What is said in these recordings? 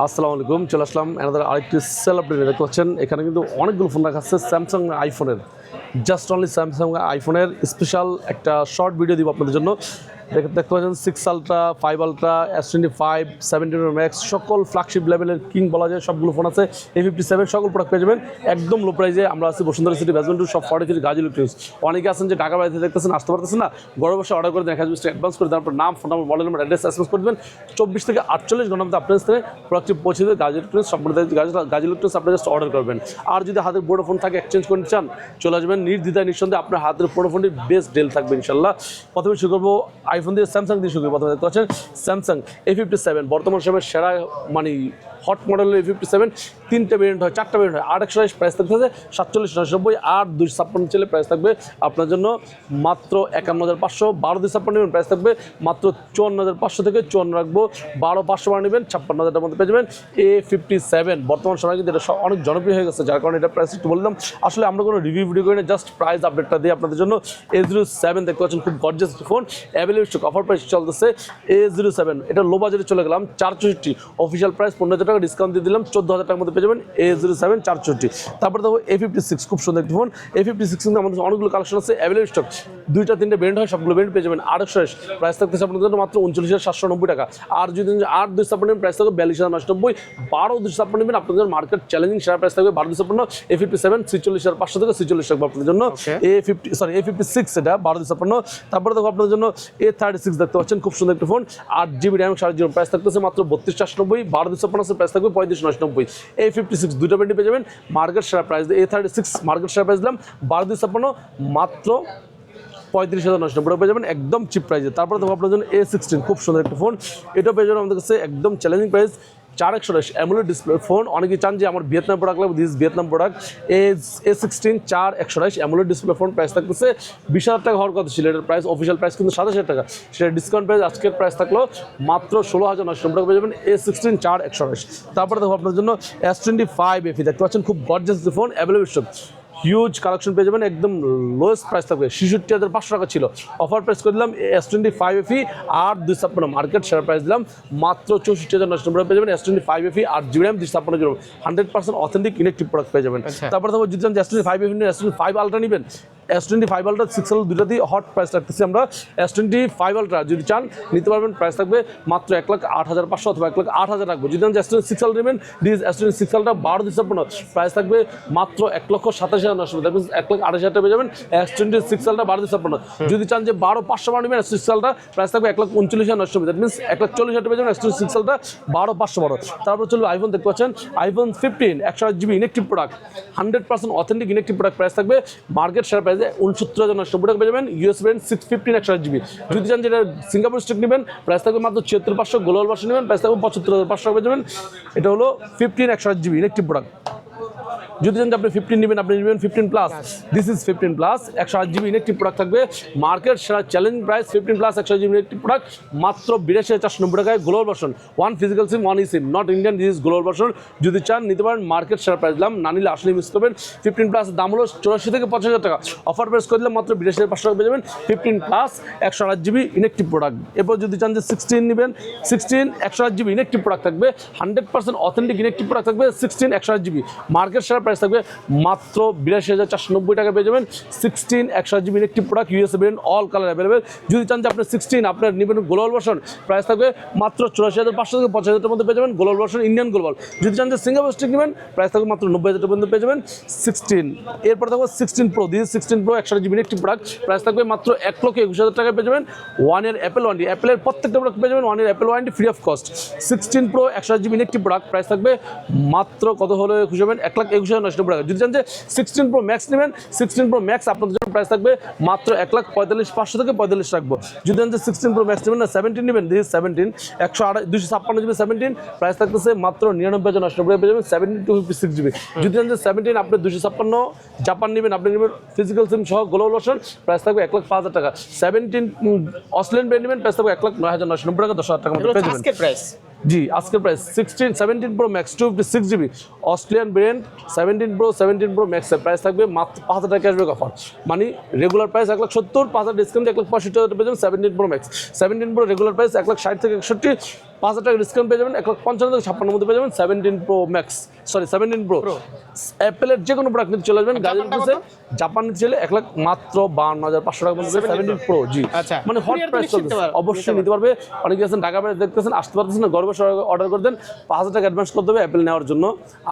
আসসালামু আলাইকুম, চলে আসলাম এনাদের আরেকটি সেল আপডেট। দেখতে পাচ্ছেন এখানে কিন্তু অনেকগুলো ফোন রাখা আছে স্যামসাং আইফোনের, জাস্ট অনলি স্যামসাং আইফোনের স্পেশাল একটা শর্ট ভিডিও দিব আপনাদের জন্য। দেখতে পাচ্ছেন 6 আলট্রা, 5 আলট্রা, S25, 17 ম্যাক্স সকল ফ্ল্যাগশিপ লেভেলের কিং বলা যায় সবগুলো ফোন আছে। A57 সকল প্রোডাক্ট পেয়ে যাবেন একদম লো প্রাইসে। আমরা আছি বসুন্ধরা সিটি বেসমেন্ট সব 43 গাজী ইলেকট্রনিক্স। অনেকে আছেন যে ঢাকা বাড়িতে দেখতেছেন, আসতে পারতেছেন না, ঘরে বসে অর্ডার করে দেন, 1000 অ্যাডভান্স করে দেন, আপনার নাম, phone number, mobile number, address SMS করে দেবেন। 24 থেকে 48 ঘন্টার মধ্যে আপনার স্থানে প্রোডাক্টটি পৌঁছে দেবে গাজী ইলেকট্রনিক্স। সব গাজী ইলেকট্রনিক্স আপনি জাস্ট অর্ডার করবেন। আর যদি হাতের বড় ফোন থাকে এক্সচেঞ্জ করতে চান, চলে আসবেন নির্দ্বিধায় নিঃসন্দেহে আপনার হাতের বড় ফোনটি বেস্ট ডিল থাকবে ইনশাল্লাহ। প্রথমে শুরু করবো আইফোন দিয়ে, স্যামসাং দিয়ে শুরু করবো। প্রথমে দেখতে পাচ্ছেন স্যামসাং A57 বর্তমান সময়ের সেরা মানে হট মডেলের A57 তিনটে ভেরিয়েন্ট হয়, 4টা ভেরিয়েন্ট হয়। 8 প্রাইস থাকতে 47,990, আর 256 চলে প্রাইস থাকবে আপনার জন্য মাত্র 51,500। 12,256 নেবেন প্রাইস থাকবে মাত্র 54,500 থেকে 54 রাখবো। 12,500 নেবেন 56,000 মধ্যে পেয়ে যাবেন A57। বর্তমান সময় কিন্তু এটা অনেক জনপ্রিয় হয়ে গেছে, যার কারণে এটা প্রাইস একটু বললাম। আসলে আমরা কোনো রিভিউ ভিডিও করি না, জাস্ট প্রাইস আপডেটটা দিয়ে আপনাদের জন্য। A07 দেখতে পাচ্ছেন খুব gorgeous phone, available stock, offer price চলতেছে। A07 এটা লো বাজেটে চলে গেলাম 464, অফিসিয়াল প্রাইস 15,000 টাকা, ডিসকাউন্ট দিয়ে দিলাম 14,000 টাকার মধ্যে পেয়ে যাবেন A07 464। তারপরে দেখো A56 খুব সুন্দর একটি ফোন। A56 কিন্তু আমাদের অনেকগুলো কালেকশন আছে, অ্যাভেলেবল স্টক, 2টা 3টে ভেরিয়েন্ট হয়, সবগুলো ভেরিয়েন্ট পেয়ে যাবেন। 820 প্রাইস থাকতেছে আপনাদের জন্য মাত্র 39,790 টাকা। আর যদি 8,256 প্রাইস থাকবে 42,990। 12,256 নেবেন আপনাদের মার্কেট চ্যালেঞ্জিং সেরা প্রাইস থাকবে 12,256। A57 46,500 থেকে 46 টাকা আপনাদের জন্য। A56 এটা 12,256। তারপরে দেখো আপনাদের জন্য A36 দেখতে পাচ্ছেন খুব সুন্দর একটা phone, 8GB RAM 6GB, price থাকতেছে মাত্র 32,490। 12,256 প্রাইস থাকবে 35,990। A56 দুইটা ভেরিয়েন্ট পেয়ে যাবেন মার্কেট সেরা প্রাইস। A36 মার্কেট সেরা প্রাইস দিলাম 12,256 মাত্র 35,990 পেয়ে যাবেন একদম চিপ প্রাইসে। তারপরে দেখো আপনার জন্য A16 খুব সুন্দর একটা ফোন, এটা পেয়ে যাবেন আমাদের কাছে একদম challenging price 4128 AMOLED display phone. অনেকেই চান যে আমার ভিয়েতনাম প্রোডাক্ট লাগবে, this Vietnam product. A16 4128 AMOLED display phone, price থাকতেছে 20,000 টাকা হওয়ার কথা ছিল, এটার প্রাইস অফিসিয়াল প্রাইস কিন্তু 27,000 টাকা, সেটা ডিসকাউন্ট প্রাইস আজকের প্রাইস থাকলো মাত্র 16,990 টাকা পেয়ে যাবেন A16 4128। তারপরে দেখো আপনার জন্য S25 FE দেখতে পাচ্ছেন খুব gorgeous phone, available stock, huge collection পেয়ে যাবেন, একদম লোয়েস্ট প্রাইস থাকবে 66,500 টাকা ছিল, অফার প্রাইস করে দিলাম S25 FE 8,256, মার্কেট সেরা প্রাইস দিলাম মাত্র 64,990 পেয়ে যাবেন S25 FE 8GB RAM 256 100% authentic electric product পেয়ে যাবেন। তারপরে দেখো যদি S25 FE S25 আলট্রা নেবেন, S25 আলট্রা 6 আলট্রা দুটাতেই হট প্রাইস রাখতেছি আমরা। S25 আলট্রা যদি চান নিতে পারবেন, প্রাইস থাকবে মাত্র 1,08,500 অথবা 1,08,000 রাখবো। যদি S26 আলট্রা নেবেন, দিস S26 আলট্রা 12,256, প্রাইস থাকবে মাত্র 1,27,990, দ্যাট মিনস 1,28,000 টাকা পেয়ে যাবেন S26 আলট্রা 12,256। যদি চান যে 12,500 নেবেন S26 আলট্রা, প্রাইস থাকবে 1,39,990, দ্যাট মিনস 1,40,000 টাকা পেয়ে যাবেন S26 আলট্রা 12,512। তারপর চলবে আইফোন দেখতে পাচ্ছেন, iPhone 15 128GB inactive product, 100% authentic inactive product, price থাকবে মার্কেট সেরা প্রাইস 69,990 টাকা পেয়ে যাবেন। US brand 615 128GB। যদি চান যেটা সিঙ্গাপুর স্টক নেবেন, প্রাইস থাকবে মাত্র 76,500, গ্লোবাল ভার্সন নেবেন প্রাইস থাকবে 75,500 পেয়ে যাবেন। এটা হলো 15 128GB ইনেকটিভ প্রোডাক্ট। যদি চান আপনি 15 নেবেন, আপনি নেবেন 15 plus, this is 15 plus 108GB inactive product থাকবে মার্কেট সেরা challenge price 15 plus 108GB inactive product মাত্র 82,490 টাকায়, global version, 1 physical SIM 1 SIM, not Indian, this is global version. যদি চান নিতে পারেন, মার্কেট সেরা প্রাইস দিলাম, না নিলে আসলে মিস করবেন। 15 প্লাস দাম হলো 84 থেকে 85,000 টাকা, অফার প্রাইস করে দিলাম মাত্র 82,500 টাকা পেয়ে যাবেন 15 প্লাস 108GB ইনেকটিভ প্রোডাক্ট। এরপর যদি চান যে 16 নেবেন, 16 108GB ইনেকটিভ প্রোডাক্ট থাকবে, 100% অথেন্টিক ইনেকটিভ প্রোডাক্ট থাকবে 16 108GB, মার্কেট সেরা প্রাইস থাকবে মাত্র 82,490 টাকা পেয়ে যাবেন 16 108GB inactive product, USA brand, all colour available. যদি চান যে আপনার 16 আপনার নেবেন গ্লোবাল ভার্সন, প্রাইস থাকবে মাত্র 84,500 থেকে 85,000 মধ্যে পেয়ে যাবেন গ্লোবাল ভার্সন, ইন্ডিয়ান গ্লোবাল। যদি চান যে সিঙ্গাপুর স্টিক নেবেন, প্রাইস থাকবে মাত্র 90,000 পর্যন্ত পেয়ে যাবেন 16। এরপর থাকবে 16 pro, this 16 pro 108GB inactive product, price থাকবে মাত্র 1,21,000 টাকায় পেয়ে যাবেন 1 ইয়ার অ্যাপেল ওয়ারেন্টি, অ্যাপেলের প্রত্যেকটা প্রোডাক্ট পেয়ে যাবেন 1 year Apple warranty free of cost. 16 pro 108GB inactive product, price থাকবে মাত্র কত হলে খুশি হবেন 1,21,990 টাকা। যদি চান যে 16 প্রো ম্যাক্স নেবেন, 16 প্রো ম্যাক্স আপনাদের জন্য প্রাইস থাকবে মাত্র 1,45,500 থেকে 45 রাখবো। যদি চান যে 16 প্রো ম্যাক্স নেবেন না 17 নেবেন, দিস 17 256GB 17, প্রাইস থাকতেছে মাত্র 99,990 পেয়ে যাবেন 17 256GB। যদি চান যে 17 আপনি 256 জাপান নেবেন, আপনি নেবেন ফিজিক্যাল সিম সহ গ্লোবাল ভার্সন, প্রাইস থাকবে 1,05,000 টাকা। 17 অস্ট্রেলিয়ান ব্র্যান্ড নেবেন, প্রাইস থাকবে 1,09,990 টাকা, 10,000 টাকা মতো পেয়ে যাবেন আজকের প্রাইস। জি আজকের price 17 pro max 256GB Australian brand 17 pro ম্যাক্সের প্রাইস থাকবে মাত্র 5,000 টাকা ক্যাশব্যাক অফার, মানে রেগুলার প্রাইস 1,70,000, 5,000 ডিসকাউন্ট 1,65,000 পেয়ে যাবেন 17 pro max. 17 pro regular price 1,60,000 থেকে 61, 5,000 টাকা ডিসকাউন্ট পেয়ে যাবেন 1,55,000 থেকে 56,000 মধ্যে পেয়ে যাবেন 17 প্রো ম্যাক্স, সরি 17 প্রো। অ্যাপেলের যে কোনো প্রোডাক্ট নিতে চলে আসবেন গাজীপুর অফিসে। জাপান নিতে চলে 1,52,500 টাকা মধ্যে 17 প্রো। জি, মানে হট প্রাইস চলছে, অবশ্যই নিতে পারবে। অনেকে আছেন ঢাকা বাইরে দেখতেছেন, আসতে পারতেছেন না, ঘরে বসে অর্ডার করে দেন, 5,000 টাকা অ্যাডভান্স করতে হবে অ্যাপেল নেওয়ার জন্য।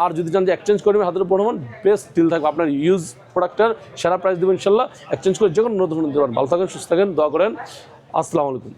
আর যদি চান যে এক্সচেঞ্জ করবেন হাতের উপর হন, বেস্ট ডিল থাকবে, আপনার ইউজ প্রোডাক্টের সেরা প্রাইস দেবেন ইনশাল্লাহ। এক্সচেঞ্জ করে যে কোনো নতুন নিতে পারেন। ভালো থাকেন, সুস্থ থাকেন, দোয়া করেন। আসসালামু আলাইকুম।